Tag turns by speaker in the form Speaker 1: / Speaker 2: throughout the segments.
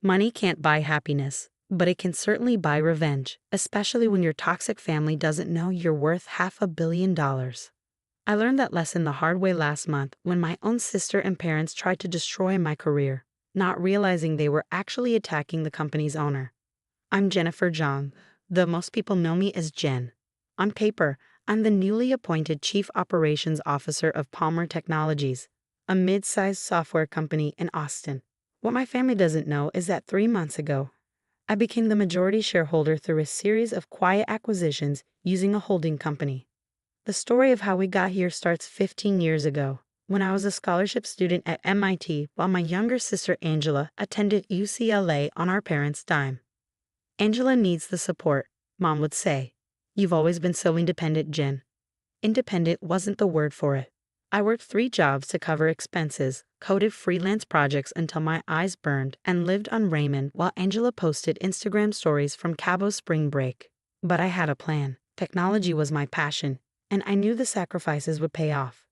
Speaker 1: Money can't buy happiness, but it can certainly buy revenge, especially when your toxic family doesn't know you're worth $500 million. I learned that lesson the hard way last month when my own sister and parents tried to destroy my career, not realizing they were actually attacking the company's owner. I'm Jennifer Zhang, though most people know me as Jen. On paper, I'm the newly appointed Chief Operations Officer of Palmer Technologies, a mid-sized software company in Austin. What my family doesn't know is that 3 months ago, I became the majority shareholder through a series of quiet acquisitions using a holding company. The story of how we got here starts 15 years ago, when I was a scholarship student at MIT while my younger sister Angela attended UCLA on our parents' dime. "Angela needs the support," Mom would say. "You've always been so independent, Jen." Independent wasn't the word for it. I worked 3 jobs to cover expenses, coded freelance projects until my eyes burned, and lived on ramen while Angela posted Instagram stories from Cabo's spring break. But I had a plan. Technology was my passion, and I knew the sacrifices would pay off.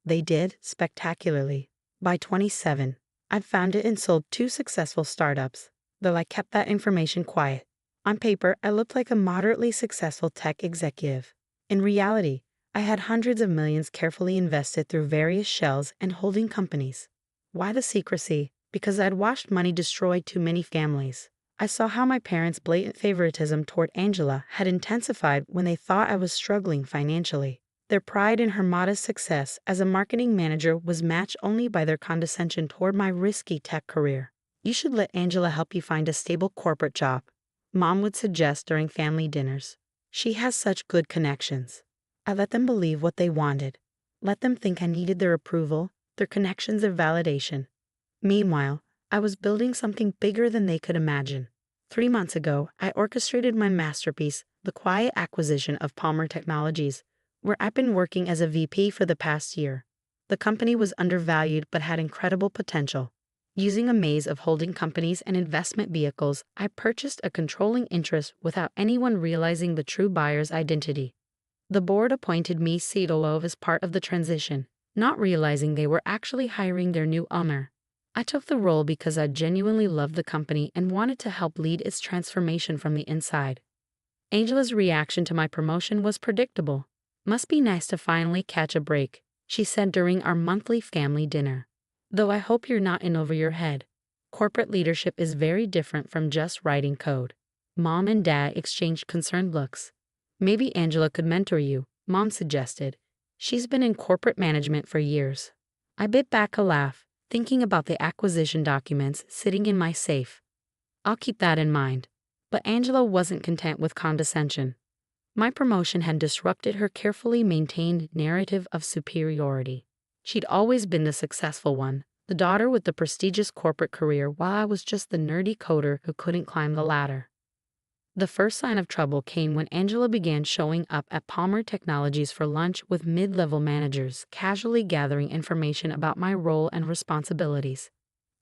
Speaker 1: They did, spectacularly. By 27, I'd founded and sold 2 successful startups, though I kept that information quiet. On paper, I looked like a moderately successful tech executive. In reality, I had hundreds of millions carefully invested through various shells and holding companies. Why the secrecy? Because I'd watched money destroy too many families. I saw how my parents' blatant favoritism toward Angela had intensified when they thought I was struggling financially. Their pride in her modest success as a marketing manager was matched only by their condescension toward my risky tech career. "You should let Angela help you find a stable corporate job," Mom would suggest during family dinners. "She has such good connections." I let them believe what they wanted. Let them think I needed their approval, their connections, their validation. Meanwhile, I was building something bigger than they could imagine. 3 months ago, I orchestrated my masterpiece, the quiet acquisition of Palmer Technologies, where I've been working as a VP for the past year. The company was undervalued but had incredible potential. Using a maze of holding companies and investment vehicles, I purchased a controlling interest without anyone realizing the true buyer's identity. The board appointed me COO as part of the transition, not realizing they were actually hiring their new owner. I took the role because I genuinely loved the company and wanted to help lead its transformation from the inside. Angela's reaction to my promotion was predictable. "Must be nice to finally catch a break," she said during our monthly family dinner. "Though I hope you're not in over your head. Corporate leadership is very different from just writing code." Mom and Dad exchanged concerned looks. "Maybe Angela could mentor you," Mom suggested. "She's been in corporate management for years." I bit back a laugh, thinking about the acquisition documents sitting in my safe. "I'll keep that in mind." But Angela wasn't content with condescension. My promotion had disrupted her carefully maintained narrative of superiority. She'd always been the successful one, the daughter with the prestigious corporate career, while I was just the nerdy coder who couldn't climb the ladder. The first sign of trouble came when Angela began showing up at Palmer Technologies for lunch with mid-level managers, casually gathering information about my role and responsibilities.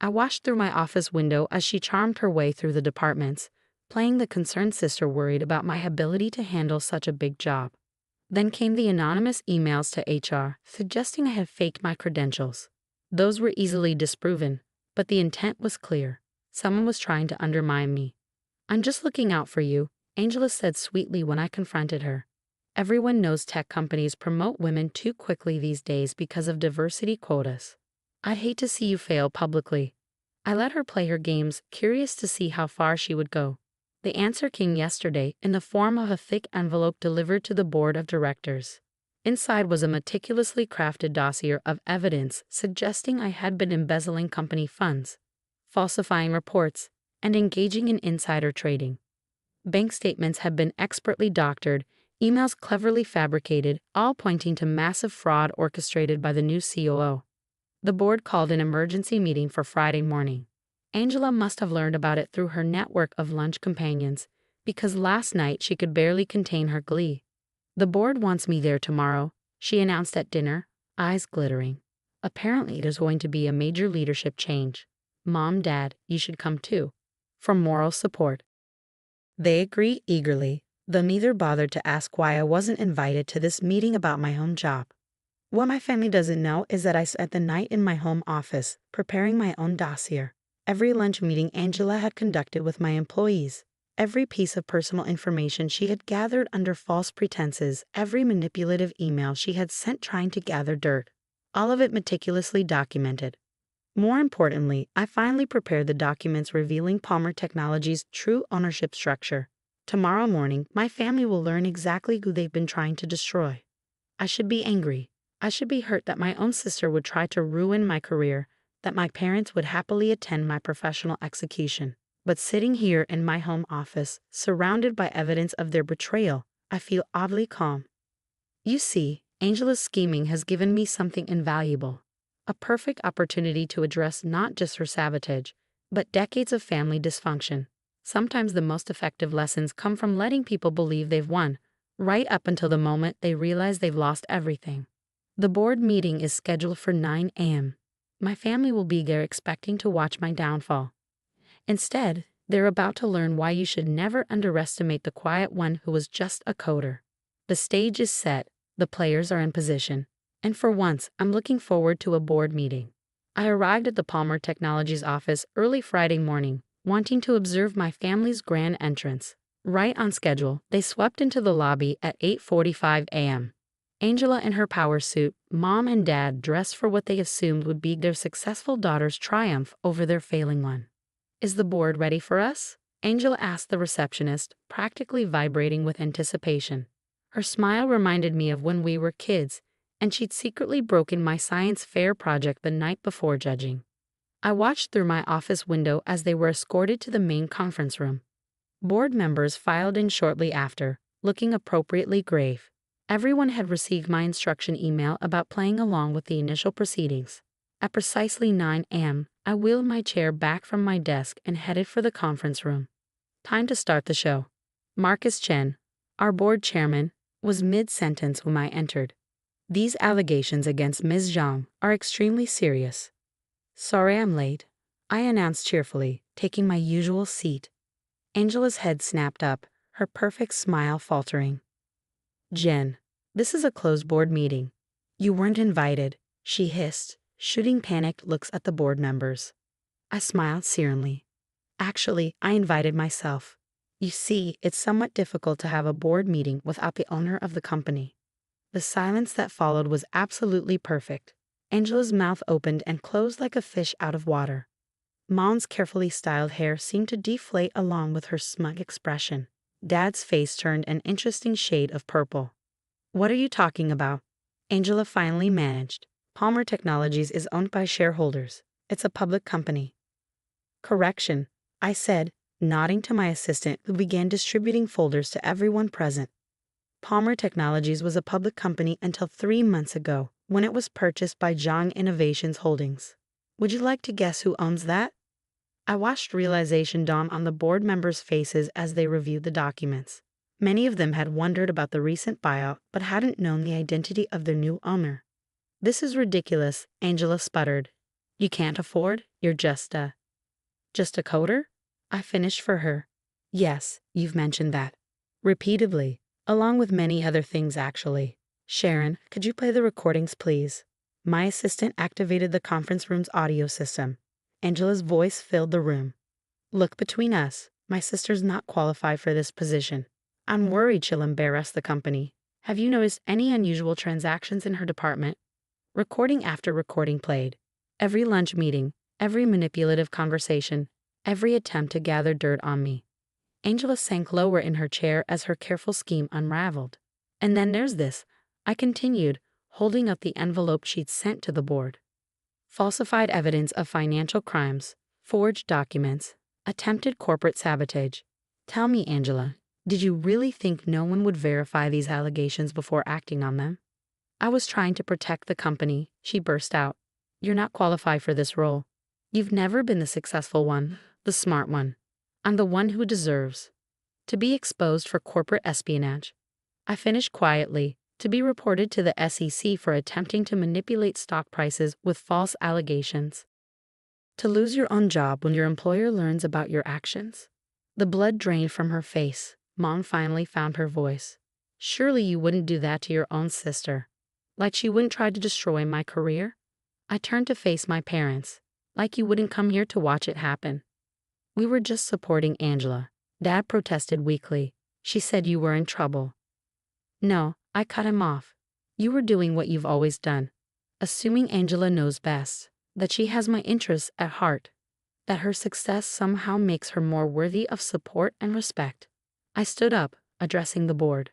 Speaker 1: I watched through my office window as she charmed her way through the departments, playing the concerned sister worried about my ability to handle such a big job. Then came the anonymous emails to HR, suggesting I had faked my credentials. Those were easily disproven, but the intent was clear. Someone was trying to undermine me. "I'm just looking out for you," Angela said sweetly when I confronted her. "Everyone knows tech companies promote women too quickly these days because of diversity quotas. I'd hate to see you fail publicly." I let her play her games, curious to see how far she would go. The answer came yesterday in the form of a thick envelope delivered to the board of directors. Inside was a meticulously crafted dossier of evidence suggesting I had been embezzling company funds, falsifying reports, and engaging in insider trading. Bank statements had been expertly doctored, emails cleverly fabricated, all pointing to massive fraud orchestrated by the new COO. The board called an emergency meeting for Friday morning. Angela must have learned about it through her network of lunch companions, because last night she could barely contain her glee. "The board wants me there tomorrow," she announced at dinner, eyes glittering. "Apparently there's going to be a major leadership change. Mom, Dad, you should come too. For moral support." They agreed eagerly, though neither bothered to ask why I wasn't invited to this meeting about my own job. What my family doesn't know is that I spent the night in my home office, preparing my own dossier. Every lunch meeting Angela had conducted with my employees, every piece of personal information she had gathered under false pretenses, every manipulative email she had sent trying to gather dirt, all of it meticulously documented. More importantly, I finally prepared the documents revealing Palmer Technologies' true ownership structure. Tomorrow morning, my family will learn exactly who they've been trying to destroy. I should be angry. I should be hurt that my own sister would try to ruin my career, that my parents would happily attend my professional execution. But sitting here in my home office, surrounded by evidence of their betrayal, I feel oddly calm. You see, Angela's scheming has given me something invaluable. A perfect opportunity to address not just her sabotage, but decades of family dysfunction. Sometimes the most effective lessons come from letting people believe they've won, right up until the moment they realize they've lost everything. The board meeting is scheduled for 9 a.m. My family will be there expecting to watch my downfall. Instead, they're about to learn why you should never underestimate the quiet one who was just a coder. The stage is set, the players are in position, and for once, I'm looking forward to a board meeting. I arrived at the Palmer Technologies office early Friday morning, wanting to observe my family's grand entrance. Right on schedule, they swept into the lobby at 8:45 a.m. Angela in her power suit, mom and dad dressed for what they assumed would be their successful daughter's triumph over their failing one. "Is the board ready for us?" Angela asked the receptionist, practically vibrating with anticipation. Her smile reminded me of when we were kids, and she'd secretly broken my science fair project the night before judging. I watched through my office window as they were escorted to the main conference room. Board members filed in shortly after, looking appropriately grave. Everyone had received my instruction email about playing along with the initial proceedings. At precisely 9 a.m., I wheeled my chair back from my desk and headed for the conference room. Time to start the show. Marcus Chen, our board chairman, was mid-sentence when I entered. "These allegations against Ms. Zhang are extremely serious." "Sorry I'm late," I announced cheerfully, taking my usual seat. Angela's head snapped up, her perfect smile faltering. "Jen, this is a closed board meeting. You weren't invited," she hissed, shooting panicked looks at the board members. I smiled serenely. "Actually, I invited myself. You see, it's somewhat difficult to have a board meeting without the owner of the company." The silence that followed was absolutely perfect. Angela's mouth opened and closed like a fish out of water. Mom's carefully styled hair seemed to deflate along with her smug expression. Dad's face turned an interesting shade of purple. "What are you talking about?" Angela finally managed. "Palmer Technologies is owned by shareholders. It's a public company." "Correction," I said, nodding to my assistant who began distributing folders to everyone present. Palmer Technologies was a public company until 3 months ago, when it was purchased by Zhang Innovations Holdings. Would you like to guess who owns that? I watched realization dawn on the board members' faces as they reviewed the documents. Many of them had wondered about the recent buyout but hadn't known the identity of their new owner. "This is ridiculous," Angela sputtered. "You can't afford? You're just a coder?" I finished for her. "Yes, you've mentioned that. Repeatedly, along with many other things actually. Sharon, could you play the recordings, please?" My assistant activated the conference room's audio system. Angela's voice filled the room. "Look, between us, my sister's not qualified for this position. I'm worried she'll embarrass the company. Have you noticed any unusual transactions in her department?" Recording after recording played. Every lunch meeting, every manipulative conversation, every attempt to gather dirt on me. Angela sank lower in her chair as her careful scheme unraveled. "And then there's this," I continued, holding up the envelope she'd sent to the board. "Falsified evidence of financial crimes, forged documents, attempted corporate sabotage. Tell me, Angela, did you really think no one would verify these allegations before acting on them?" "I was trying to protect the company," she burst out. "You're not qualified for this role. You've never been the successful one, the smart one. I'm the one who deserves to be exposed for corporate espionage." I finished quietly, "to be reported to the SEC for attempting to manipulate stock prices with false allegations. To lose your own job when your employer learns about your actions." The blood drained from her face. Mom finally found her voice. "Surely you wouldn't do that to your own sister. Like she wouldn't try to destroy my career?" I turned to face my parents. Like you wouldn't come here to watch it happen. We were just supporting Angela. Dad protested weakly. She said you were in trouble. No, I cut him off. You were doing what you've always done. Assuming Angela knows best, that she has my interests at heart, that her success somehow makes her more worthy of support and respect. I stood up, addressing the board.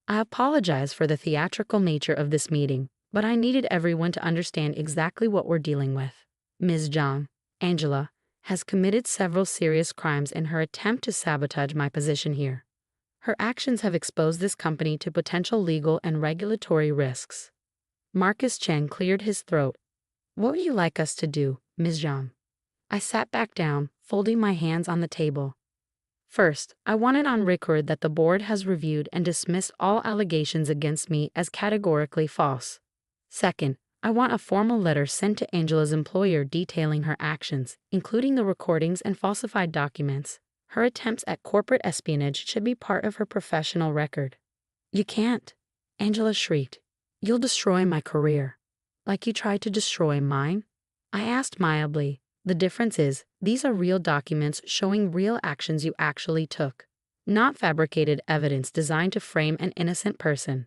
Speaker 1: I apologize for the theatrical nature of this meeting, but I needed everyone to understand exactly what we're dealing with. Ms. Zhang, Angela, has committed several serious crimes in her attempt to sabotage my position here. Her actions have exposed this company to potential legal and regulatory risks. Marcus Chen cleared his throat. What would you like us to do, Ms. Zhang? I sat back down, folding my hands on the table. First, I want it on record that the board has reviewed and dismissed all allegations against me as categorically false. Second, I want a formal letter sent to Angela's employer detailing her actions, including the recordings and falsified documents. Her attempts at corporate espionage should be part of her professional record. You can't, Angela shrieked. You'll destroy my career. Like you tried to destroy mine? I asked mildly. The difference is, these are real documents showing real actions you actually took, not fabricated evidence designed to frame an innocent person.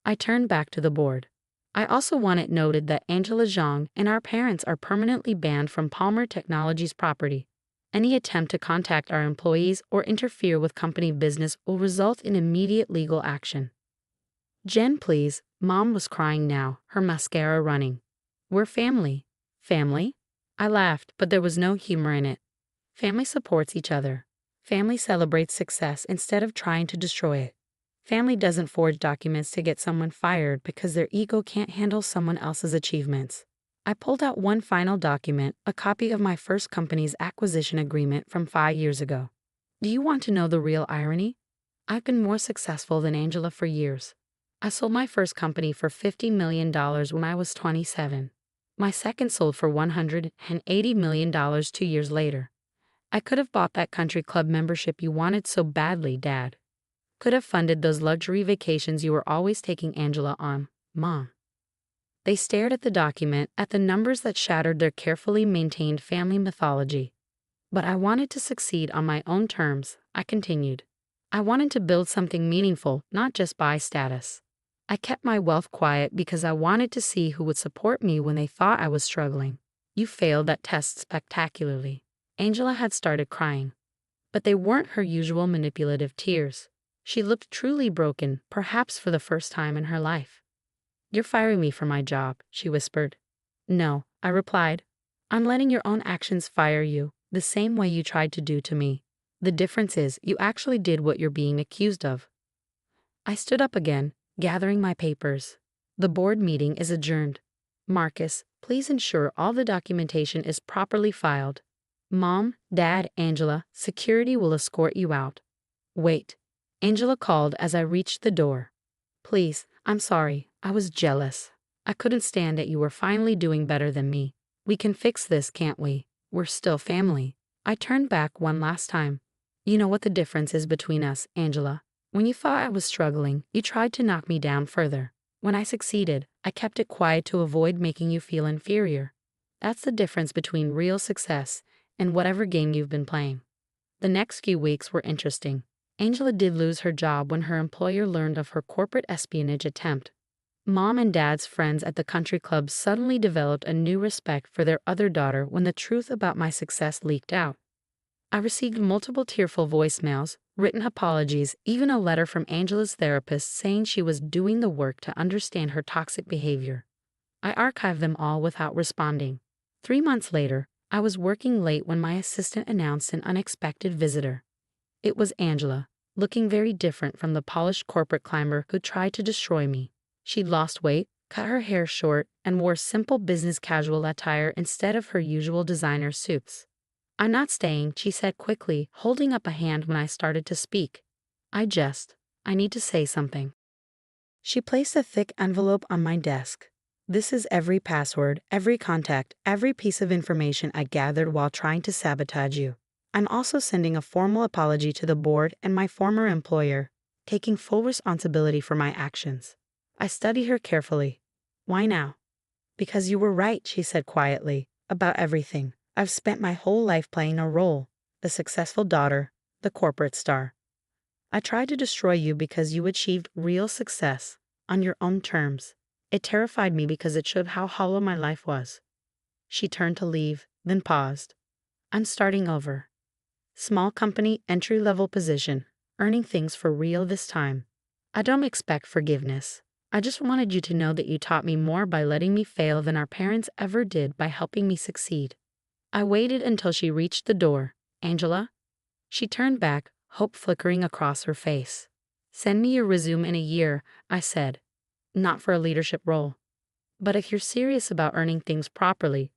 Speaker 1: I turned back to the board. I also want it noted that Angela Zhang and our parents are permanently banned from Palmer Technologies property. Any attempt to contact our employees or interfere with company business will result in immediate legal action. Jen, please, Mom was crying now, her mascara running. We're family. Family? I laughed, but there was no humor in it. Family supports each other. Family celebrates success instead of trying to destroy it. Family doesn't forge documents to get someone fired because their ego can't handle someone else's achievements. I pulled out one final document, a copy of my first company's acquisition agreement from 5 years ago. Do you want to know the real irony? I've been more successful than Angela for years. I sold my first company for $50 million when I was 27. My second sold for $180 million 2 years later. I could have bought that country club membership you wanted so badly, Dad. Could have funded those luxury vacations you were always taking Angela on, Mom. They stared at the document, at the numbers that shattered their carefully maintained family mythology. But I wanted to succeed on my own terms, I continued. I wanted to build something meaningful, not just buy status. I kept my wealth quiet because I wanted to see who would support me when they thought I was struggling. You failed that test spectacularly. Angela had started crying. But they weren't her usual manipulative tears. She looked truly broken, perhaps for the first time in her life. You're firing me from my job, she whispered. No, I replied. I'm letting your own actions fire you, the same way you tried to do to me. The difference is you actually did what you're being accused of. I stood up again, gathering my papers. The board meeting is adjourned. Marcus, please ensure all the documentation is properly filed. Mom, Dad, Angela, security will escort you out. Wait. Angela called as I reached the door. Please, I'm sorry, I was jealous. I couldn't stand that you were finally doing better than me. We can fix this, can't we? We're still family. I turned back one last time. You know what the difference is between us, Angela. When you thought I was struggling, you tried to knock me down further. When I succeeded, I kept it quiet to avoid making you feel inferior. That's the difference between real success and whatever game you've been playing. The next few weeks were interesting. Angela did lose her job when her employer learned of her corporate espionage attempt. Mom and Dad's friends at the country club suddenly developed a new respect for their other daughter when the truth about my success leaked out. I received multiple tearful voicemails, written apologies, even a letter from Angela's therapist saying she was doing the work to understand her toxic behavior. I archived them all without responding. 3 months later, I was working late when my assistant announced an unexpected visitor. It was Angela, looking very different from the polished corporate climber who tried to destroy me. She'd lost weight, cut her hair short, and wore simple business casual attire instead of her usual designer suits. I'm not staying, she said quickly, holding up a hand when I started to speak. I need to say something. She placed a thick envelope on my desk. This is every password, every contact, every piece of information I gathered while trying to sabotage you. I'm also sending a formal apology to the board and my former employer, taking full responsibility for my actions. I studied her carefully. Why now? Because you were right, she said quietly, about everything. I've spent my whole life playing a role, the successful daughter, the corporate star. I tried to destroy you because you achieved real success on your own terms. It terrified me because it showed how hollow my life was. She turned to leave, then paused. I'm starting over. Small company, entry-level position, earning things for real this time. I don't expect forgiveness. I just wanted you to know that you taught me more by letting me fail than our parents ever did by helping me succeed. I waited until she reached the door. Angela? She turned back, hope flickering across her face. Send me your resume in a year, I said. Not for a leadership role. But if you're serious about earning things properly,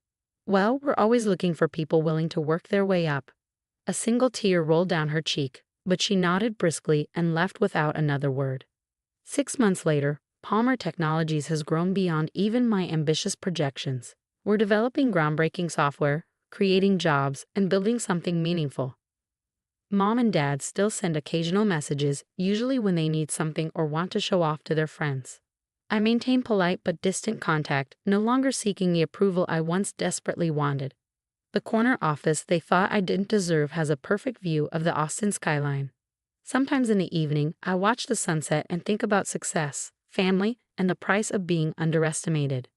Speaker 1: well, we're always looking for people willing to work their way up. A single tear rolled down her cheek, but she nodded briskly and left without another word. 6 months later, Palmer Technologies has grown beyond even my ambitious projections. We're developing groundbreaking software, creating jobs, and building something meaningful. Mom and Dad still send occasional messages, usually when they need something or want to show off to their friends. I maintain polite but distant contact, no longer seeking the approval I once desperately wanted. The corner office they thought I didn't deserve has a perfect view of the Austin skyline. Sometimes in the evening, I watch the sunset and think about success, family, and the price of being underestimated.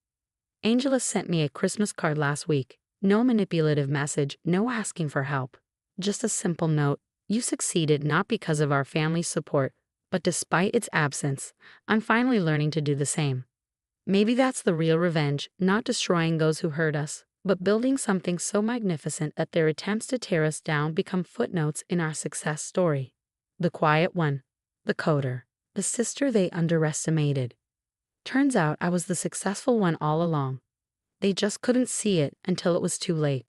Speaker 1: Angela sent me a Christmas card last week. No manipulative message, no asking for help. Just a simple note. You succeeded not because of our family's support, but despite its absence. I'm finally learning to do the same. Maybe that's the real revenge, not destroying those who hurt us, but building something so magnificent that their attempts to tear us down become footnotes in our success story. The quiet one, the coder, the sister they underestimated. Turns out I was the successful one all along. They just couldn't see it until it was too late.